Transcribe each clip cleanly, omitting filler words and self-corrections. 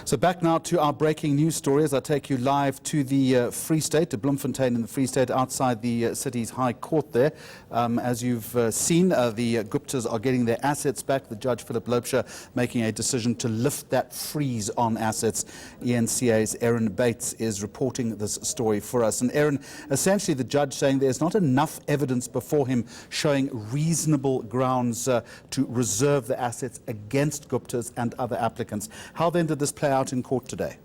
So back now to our breaking news story as I take you live to the Free State, to Bloemfontein in the Free State, outside the city's High Court there. As you've seen, the Guptas are getting their assets back. The judge, Philip Loubser, making a decision to lift that freeze on assets. eNCA's Erin Bates is reporting this story for us. And Erin, essentially the judge saying there's not enough evidence before him showing reasonable grounds to reserve the assets against Guptas and other applicants. How then did this play out in court today?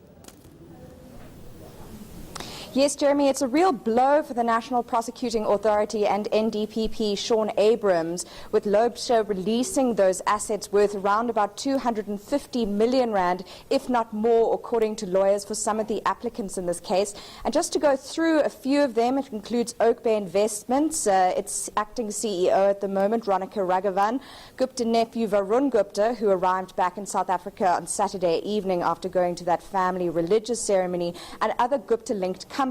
Yes, Jeremy, it's a real blow for the National Prosecuting Authority and NDPP Sean Abrams, with Loubser releasing those assets worth around about 250 million rand, if not more, according to lawyers for some of the applicants in this case. And just to go through a few of them, it includes Oak Bay Investments, its acting CEO at the moment, Ronica Raghavan, Gupta nephew Varun Gupta, who arrived back in South Africa on Saturday evening after going to that family religious ceremony, and other Gupta-linked companies.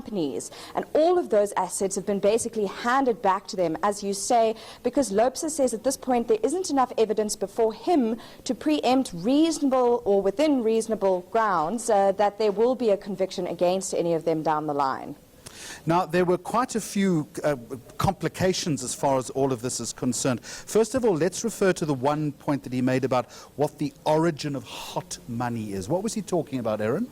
And all of those assets have been basically handed back to them, as you say, because Loubser says at this point there isn't enough evidence before him to preempt reasonable or within reasonable grounds that there will be a conviction against any of them down the line. Now, there were quite a few complications as far as all of this is concerned. First of all, let's refer to the one point that he made about what the origin of hot money is. What was he talking about, Erin?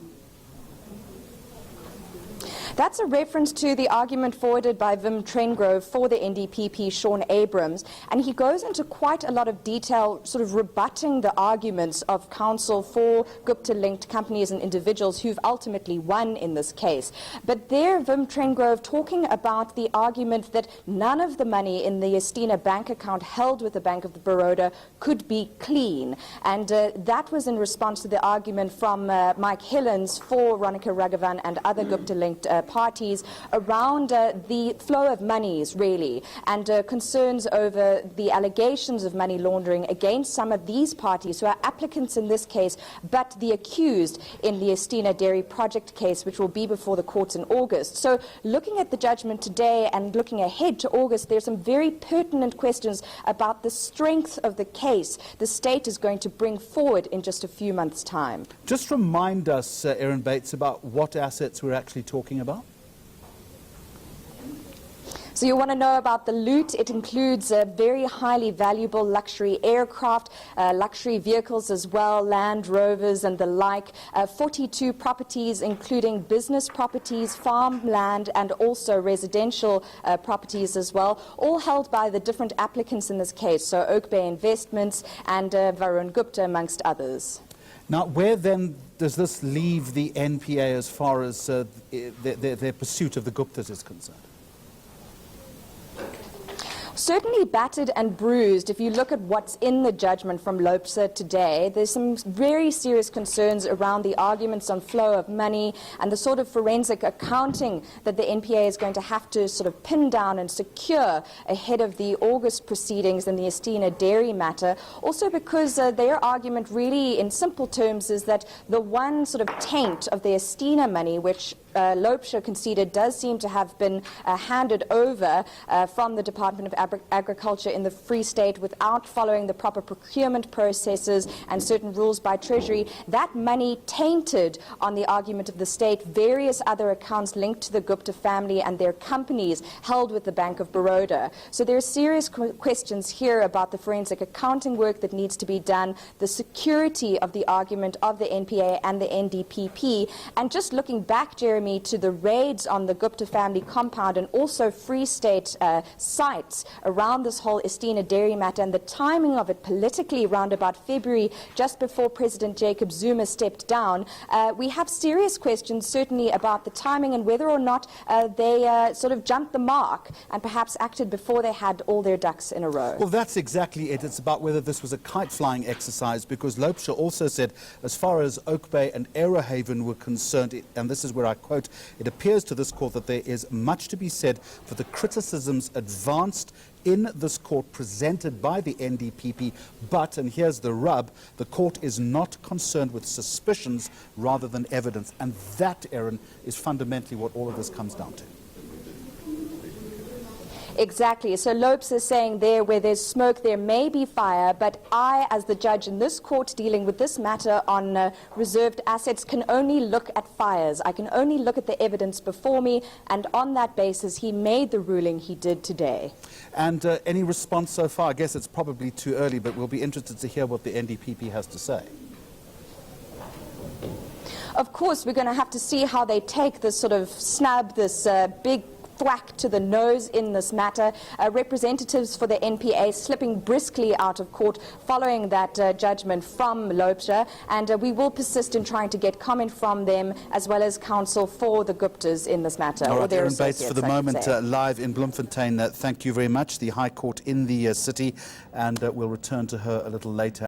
That's a reference to the argument forwarded by Wim Trengrove for the NDPP, Sean Abrams, and he goes into quite a lot of detail, sort of rebutting the arguments of counsel for Gupta-linked companies and individuals who've ultimately won in this case. But there, Wim Trengrove talking about the argument that none of the money in the Estina bank account held with the Bank of Baroda could be clean, and that was in response to the argument from Mike Hillens for Ronica Raghavan and other Gupta-linked parties around the flow of monies, really, and concerns over the allegations of money laundering against some of these parties who are applicants in this case, but the accused in the Estina dairy project case, which will be before the courts in August. So looking at the judgment today and looking ahead to August, there's some very pertinent questions about the strength of the case the state is going to bring forward in just a few months' time. Just remind us, Erin Bates, about what assets we're actually talking about. So you want to know about the loot. It includes very highly valuable luxury aircraft, luxury vehicles as well, Land Rovers and the like, 42 properties including business properties, farmland and also residential properties as well, all held by the different applicants in this case, so Oak Bay Investments and Varun Gupta amongst others. Now, where then does this leave the NPA as far as their pursuit of the Guptas is concerned? Certainly battered and bruised. If you look at what's in the judgment from Loubser today, there's some very serious concerns around the arguments on flow of money and the sort of forensic accounting that the NPA is going to have to sort of pin down and secure ahead of the August proceedings in the Estina dairy matter. Also because their argument really, in simple terms, is that the one sort of taint of the Estina money, which Loubser conceded does seem to have been handed over from the Department of Agriculture in the Free State without following the proper procurement processes and certain rules by Treasury. That money tainted, on the argument of the state, various other accounts linked to the Gupta family and their companies held with the Bank of Baroda. So there are serious questions here about the forensic accounting work that needs to be done, the security of the argument of the NPA and the NDPP, and just looking back, Jeremy, to the raids on the Gupta family compound and also Free State sites around this whole Estina dairy matter and the timing of it politically around about February, just before President Jacob Zuma stepped down, we have serious questions certainly about the timing and whether or not they sort of jumped the mark and perhaps acted before they had all their ducks in a row. Well, that's exactly it. It's about whether this was a kite-flying exercise, because Loubser also said, as far as Oak Bay and Aerohaven were concerned, and this is where I quote, it appears to this court that there is much to be said for the criticisms advanced in this court presented by the NDPP, but, and here's the rub, the court is not concerned with suspicions rather than evidence. And that, Erin, is fundamentally what all of this comes down to. Exactly. So Loubser is saying there, where there's smoke, there may be fire, but I, as the judge in this court dealing with this matter on reserved assets, can only look at fires. I can only look at the evidence before me, and on that basis, he made the ruling he did today. And any response so far? I guess it's probably too early, but we'll be interested to hear what the NDPP has to say. Of course, we're going to have to see how they take this sort of snub, this big thwack to the nose in this matter. Representatives for the NPA slipping briskly out of court following that judgment from Loubser, and we will persist in trying to get comment from them as well as counsel for the Guptas in this matter. All right, Erin Bates, for the moment, live in Bloemfontein. Thank you very much. The High Court in the city, and we'll return to her a little later.